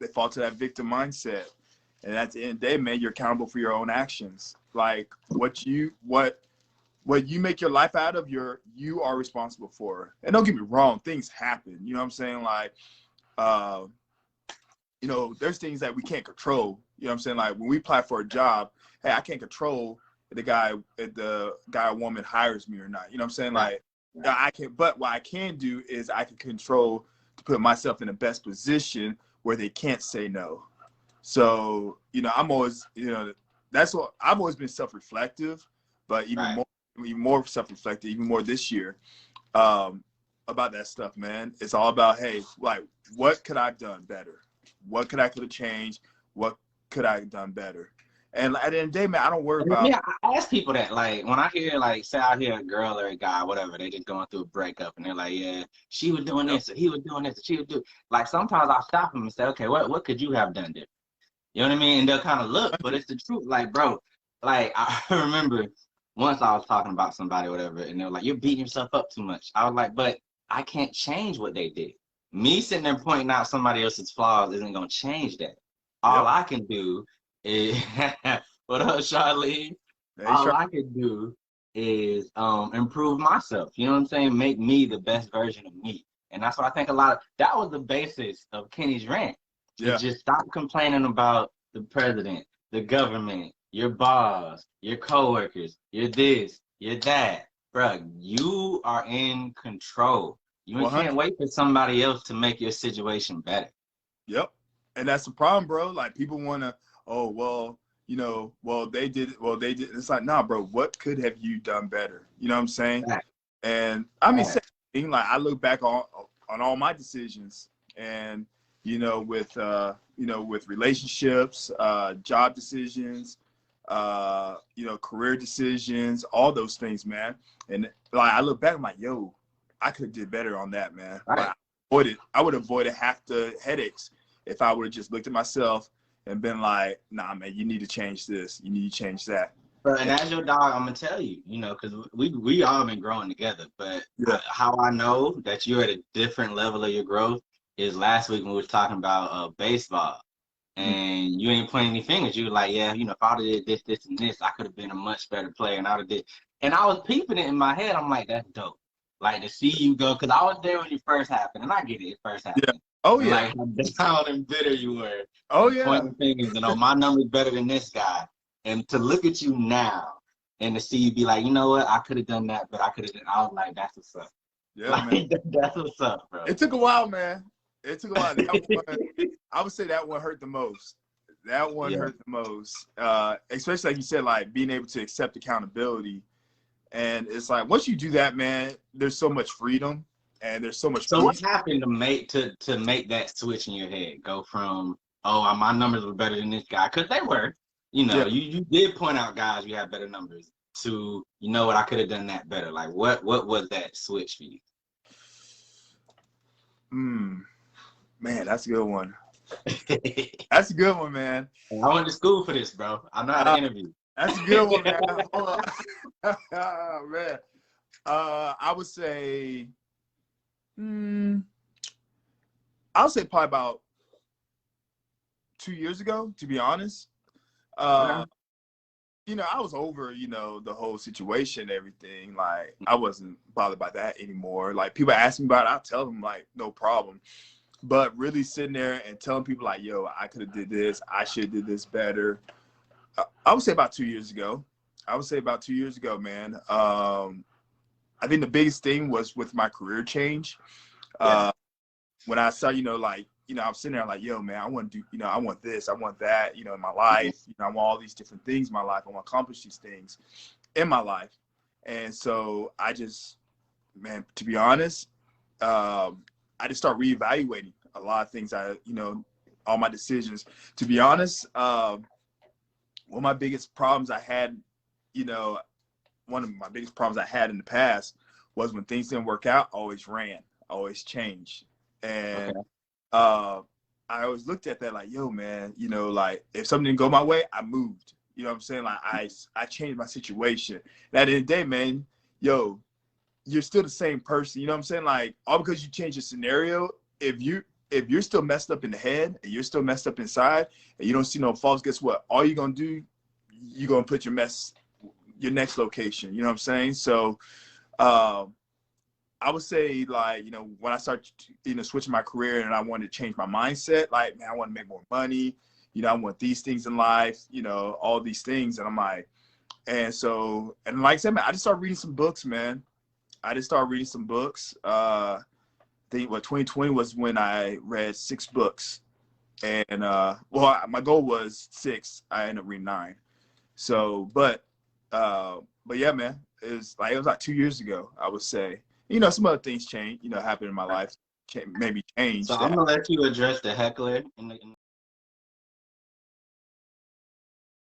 they fall to that victim mindset. And at the end of the day, man, you're accountable for your own actions. Like what you make your life out of, you are responsible for. And don't get me wrong, things happen. You know what I'm saying? Like, you know, there's things that we can't control. You know what I'm saying? Like when we apply for a job, hey, I can't control if the guy or woman hires me or not. You know what I'm saying? Like I can, but what I can do is I can control to put myself in the best position where they can't say no. So, you know, I'm always, you know, that's what I've always been self-reflective, but even more self-reflective, even more this year, about that stuff, man. It's all about, hey, like, what could I have done better? What could have changed? What could I have done better? And at the end of the day, man, I don't worry about. Yeah, I ask people that, like, when I hear, like, say I hear a girl or a guy, whatever, they just going through a breakup, and they're like, yeah, she was doing this, or he was doing this, or she would do. Like, sometimes I'll stop them and say, okay, what could you have done different? You know what I mean? And they'll kind of look, but it's the truth. Like, bro, like, I remember once I was talking about somebody or whatever, and they were like, you're beating yourself up too much. I was like, but I can't change what they did. Me sitting there pointing out somebody else's flaws isn't going to change that. All I can do is, what up, Charlene? Hey, all I can do is improve myself. You know what I'm saying? Make me the best version of me. And that's what I think that was the basis of Kenny's rant. Yeah. Just stop complaining about the president, the government, your boss, your coworkers, you're this, you're that. Bro, you are in control. You can't wait for somebody else to make your situation better. Yep. And that's the problem, bro. Like people want to, oh, well, you know, they did. It's like, nah, bro, what could have you done better? You know what I'm saying? Right. And I mean, like I look back on all my decisions and, you know, with relationships, job decisions, you know, career decisions, all those things, man. And like, I look back, I'm like, yo, I could have did better on that, man. Right. Like, I would have avoided half the headaches if I would have just looked at myself and been like, nah, man, you need to change this. You need to change that. But and as your dog, I'm gonna tell you, you know, because we all been growing together. But how I know that you're at a different level of your growth is last week when we were talking about baseball, and you ain't pointing any fingers. You were like, yeah, you know, if I would have did this, and this, I could have been a much better player, and I would have did. And I was peeping it in my head. I'm like, that's dope. Like to see you go, because I was there when it first happened, and I get it first happened. Yeah. Oh yeah. Like how down and bitter you were. Oh yeah. Pointing fingers, you know, my number's better than this guy. And to look at you now and to see you be like, you know what, I could have done that, but I could have done. I was like, that's what's up. Yeah, like, man. That's what's up, bro. It took a while, man. It took a while. I would say that one hurt the most. That one hurt the most. Especially like you said, like being able to accept accountability. And it's like once you do that, man, there's so much freedom and there's so much. So what happened to make that switch in your head? Go from, oh, my numbers were better than this guy, because they were. You know, you did point out guys you have better numbers, to, you know what, I could have done that better. Like what was that switch for you? Man, that's a good one. That's a good one, man. I went to school for this, bro. I know how to interview. That's a good one, man. Hold on. Oh, man. I would say, probably about 2 years ago, to be honest. You know, I was over, you know, the whole situation, everything. Like, I wasn't bothered by that anymore. Like, people ask me about it, I'll tell them, like, no problem. But really sitting there and telling people, like, yo, I could have did this. I should have did this better. I would say about 2 years ago. Man. I think the biggest thing was with my career change. When I saw, you know, like, you know, I'm sitting there like, yo, man, I want to do, you know, I want this, I want that, you know, in my life. You know, I want all these different things in my life. I want to accomplish these things in my life. And so I just, man, to be honest, I just start reevaluating a lot of things. You know, all my decisions. To be honest, one of my biggest problems I had, you know, one of my biggest problems I had in the past was when things didn't work out, I always changed. And I always looked at that like, yo, man, you know, like if something didn't go my way, I moved. You know what I'm saying? Like I changed my situation. And at the end of the day, man, yo, you're still the same person. You know what I'm saying? Like all because you change your scenario, if you if you're still messed up in the head and you're still messed up inside and you don't see no faults, guess what? All you're gonna do, you're gonna put your next location. You know what I'm saying? So I would say, like, you know, when I started, you know, switching my career and I wanted to change my mindset, like, man, I want to make more money. You know, I want these things in life, you know, all these things. And I'm like, and so, and like I said, man, I just started reading some books, man. I just started reading some books. I think 2020 was when I read 6 books. And, well, my goal was 6. I ended up reading 9. So, but yeah, man, it was like 2 years ago, I would say. You know, some other things changed, you know, happened in my life, maybe changed So I'm that. gonna let you address the heckler in the